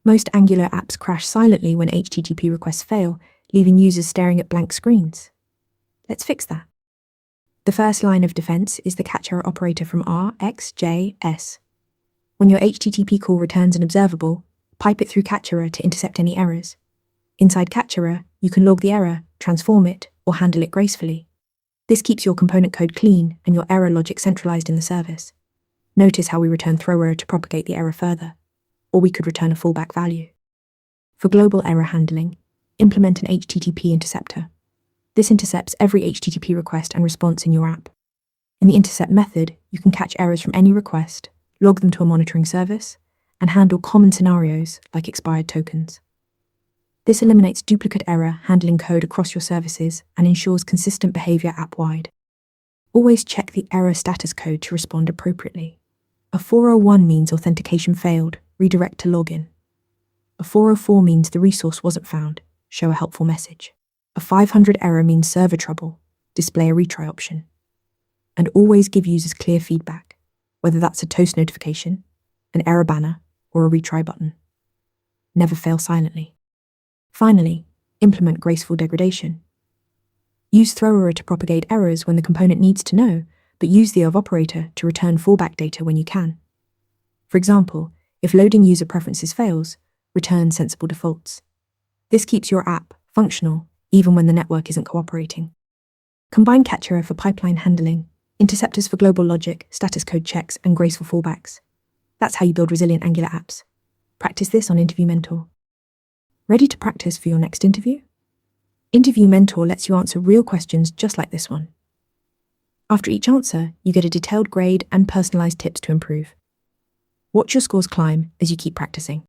Most Angular apps crash silently when HTTP requests fail, leaving users staring at blank screens. Let's fix that. The first line of defense is the catchError operator from RxJS. When your HTTP call returns an observable, pipe it through catchError to intercept any errors. Inside catchError, you can log the error, transform it, or handle it gracefully. This keeps your component code clean and your error logic centralized in the service. Notice how we return throw-error to propagate the error further, or we could return a fallback value. For global error handling, implement an HTTP interceptor. This intercepts every HTTP request and response in your app. In the intercept method, you can catch errors from any request, log them to a monitoring service, and handle common scenarios like expired tokens. This eliminates duplicate error handling code across your services and ensures consistent behavior app-wide. Always check the error status code to respond appropriately. A 401 means authentication failed, redirect to login. A 404 means the resource wasn't found, show a helpful message. A 500 error means server trouble, display a retry option. And always give users clear feedback, whether that's a toast notification, an error banner, or a retry button. Never fail silently. Finally, implement graceful degradation. Use throw-error to propagate errors when the component needs to know, but use the of operator to return fallback data when you can. For example, if loading user preferences fails, return sensible defaults. This keeps your app functional even when the network isn't cooperating. Combine catchError for pipeline handling, interceptors for global logic, status code checks, and graceful fallbacks. That's how you build resilient Angular apps. Practice this on Interview Mentor. Ready to practice for your next interview? Interview Mentor lets you answer real questions just like this one. After each answer, you get a detailed grade and personalized tips to improve. Watch your scores climb as you keep practicing.